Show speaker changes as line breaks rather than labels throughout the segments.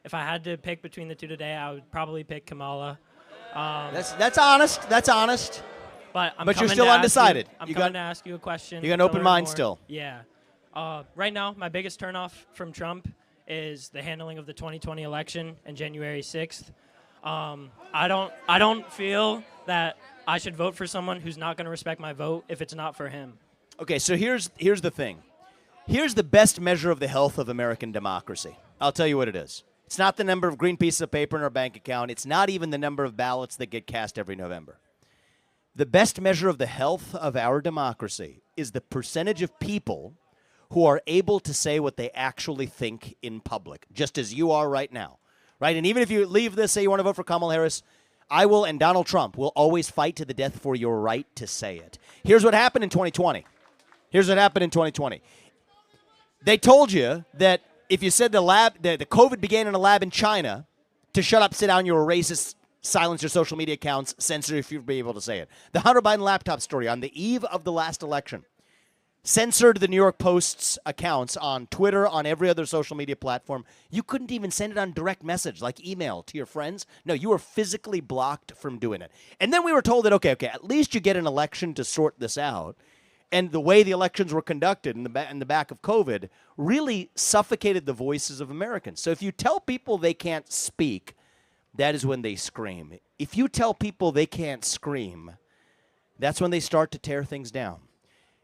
if I had to pick between the two today, I would probably pick Kamala.
That's honest. That's honest.
But
you're still undecided.
I'm coming to ask you a question.
You got an open mind still.
Yeah. Right now, my biggest turnoff from Trump is the handling of the 2020 election and January 6th. I don't feel that I should vote for someone who's not going to respect my vote if it's not for him.
Okay, so here's the thing. Here's the best measure of the health of American democracy. I'll tell you what it is. It's not the number of green pieces of paper in our bank account. It's not even the number of ballots that get cast every November. The best measure of the health of our democracy is the percentage of people who are able to say what they actually think in public, just as you are right now, right? And even if you leave this, say you want to vote for Kamala Harris, I will, and Donald Trump will always fight to the death for your right to say it. Here's what happened in 2020. They told you that if you said the COVID began in a lab in China, to shut up, sit down, you're a racist, silence your social media accounts, censor if you'd be able to say it. The Hunter Biden laptop story on the eve of the last election censored the New York Post's accounts on Twitter, on every other social media platform. You couldn't even send it on direct message, like email to your friends. No, you were physically blocked from doing it. And then we were told that, okay, at least you get an election to sort this out. And the way the elections were conducted in the back of COVID really suffocated the voices of Americans. So if you tell people they can't speak, that is when they scream. If you tell people they can't scream, that's when they start to tear things down.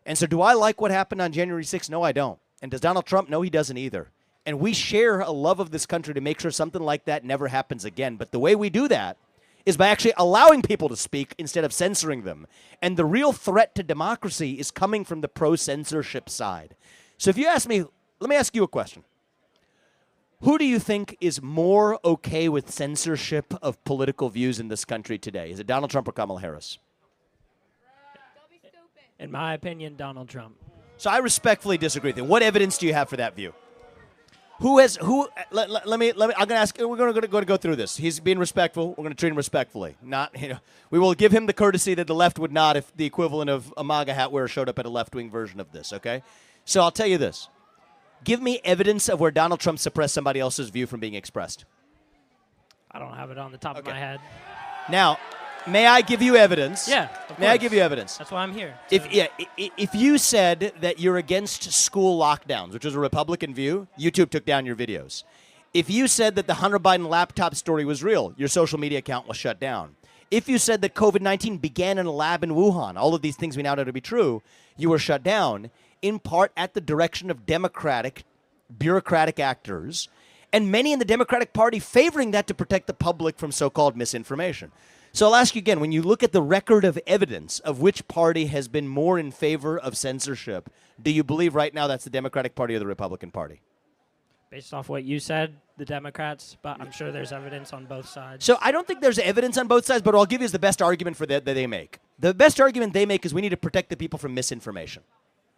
And so do I like what happened on January 6th? No, I don't. And does Donald Trump? No, he doesn't either. And we share a love of this country to make sure something like that never happens again. But the way we do that is by actually allowing people to speak instead of censoring them. And the real threat to democracy is coming from the pro-censorship side. So if you ask me, let me ask you a question. Who do you think is more okay with censorship of political views in this country today? Is it Donald Trump or Kamala Harris?
In my opinion, Donald Trump.
So I respectfully disagree with you. What evidence do you have for that view? Let me. I'm going to ask. We're going to go through this. He's being respectful. We're going to treat him respectfully. We will give him the courtesy that the left would not if the equivalent of a MAGA hat wearer showed up at a left-wing version of this. Okay. So I'll tell you this. Give me evidence of where Donald Trump suppressed somebody else's view from being expressed.
I don't have it on the top of my head.
Now, may I give you evidence?
Yeah, of course.
May I give you evidence?
That's why I'm here.
If you said that you're against school lockdowns, which is a Republican view, YouTube took down your videos. If you said that the Hunter Biden laptop story was real, your social media account was shut down. If you said that COVID-19 began in a lab in Wuhan, all of these things we now know to be true, you were shut down, in part at the direction of Democratic, bureaucratic actors, and many in the Democratic Party favoring that to protect the public from so-called misinformation. So I'll ask you again, when you look at the record of evidence of which party has been more in favor of censorship, do you believe right now that's the Democratic Party or the Republican Party?
Based off what you said, the Democrats, but I'm sure there's evidence on both sides.
So I don't think there's evidence on both sides, but what I'll give you is the best argument for that they make. The best argument they make is we need to protect the people from misinformation.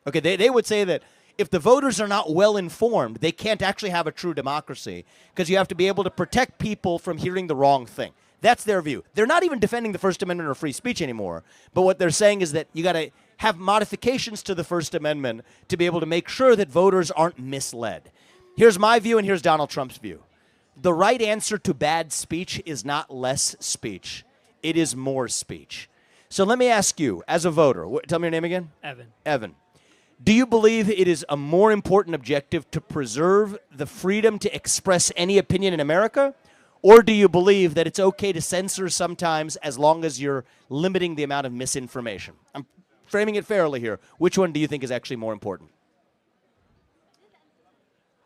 Okay, they would say that if the voters are not well informed, they can't actually have a true democracy because you have to be able to protect people from hearing the wrong thing. That's their view. They're not even defending the First Amendment or free speech anymore. But what they're saying is that you got to have modifications to the First Amendment to be able to make sure that voters aren't misled. Here's my view and here's Donald Trump's view. The right answer to bad speech is not less speech. It is more speech. So let me ask you, as a voter, tell me your name again. Evan. Do you believe it is a more important objective to preserve the freedom to express any opinion in America? Or do you believe that it's okay to censor sometimes as long as you're limiting the amount of misinformation? I'm framing it fairly here. Which one do you think is actually more important?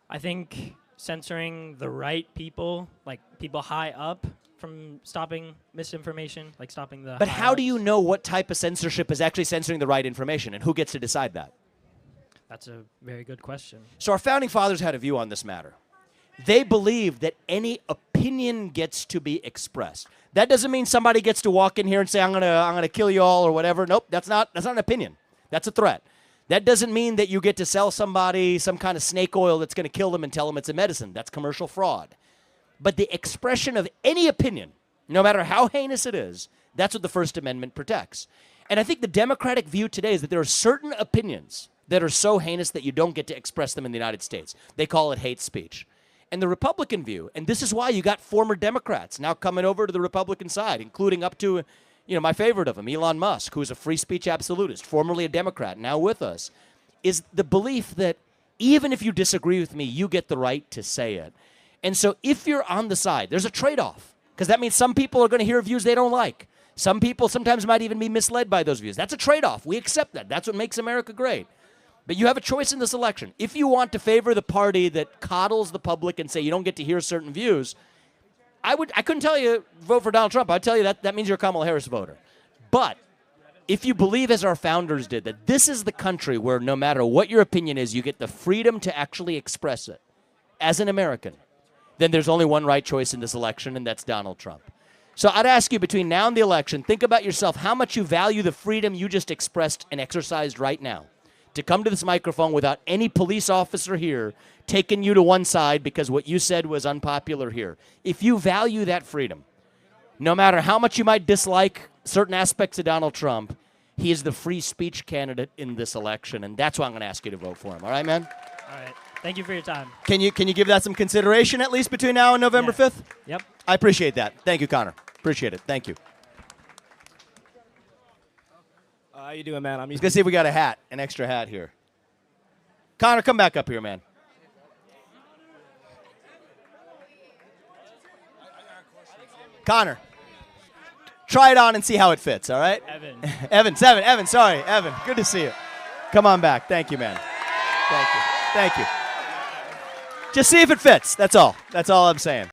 I think censoring the right people, like people high up, from stopping misinformation, like stopping the...
But how do you know what type of censorship is actually censoring the right information, and who gets to decide that?
That's a very good question.
So our founding fathers had a view on this matter. They believed that any opinion gets to be expressed. That doesn't mean somebody gets to walk in here and say, I'm gonna kill you all or whatever. Nope, that's not an opinion. That's a threat. That doesn't mean that you get to sell somebody some kind of snake oil that's going to kill them and tell them it's a medicine. That's commercial fraud. But the expression of any opinion, no matter how heinous it is, that's what the First Amendment protects. And I think the Democratic view today is that there are certain opinions that are so heinous that you don't get to express them in the United States. They call it hate speech. And the Republican view, and this is why you got former Democrats now coming over to the Republican side, including up to, my favorite of them, Elon Musk, who's a free speech absolutist, formerly a Democrat, now with us, is the belief that even if you disagree with me, you get the right to say it. And so if you're on the side, there's a trade-off, because that means some people are going to hear views they don't like. Some people sometimes might even be misled by those views. That's a trade-off. We accept that. That's what makes America great. But you have a choice in this election. If you want to favor the party that coddles the public and say you don't get to hear certain views, I couldn't tell you vote for Donald Trump. I'd tell you that means you're a Kamala Harris voter. But if you believe, as our founders did, that this is the country where no matter what your opinion is, you get the freedom to actually express it as an American, then there's only one right choice in this election, and that's Donald Trump. So I'd ask you, between now and the election, think about yourself, how much you value the freedom you just expressed and exercised right now to come to this microphone without any police officer here taking you to one side because what you said was unpopular here. If you value that freedom, no matter how much you might dislike certain aspects of Donald Trump, he is the free speech candidate in this election, and that's why I'm going to ask you to vote for him. All right, man?
All right. Thank you for your time.
Can you give that some consideration, at least between now and November 5th?
Yep.
I appreciate that. Thank you, Connor. Appreciate it. Thank you.
How you doing, man? I'm
He's going to see if we got a hat, an extra hat here. Connor, come back up here, man. Connor, try it on and see how it fits, all right?
Evan.
Evan, sorry. Evan, good to see you. Come on back. Thank you, man. Thank you. Just see if it fits. That's all. That's all I'm saying.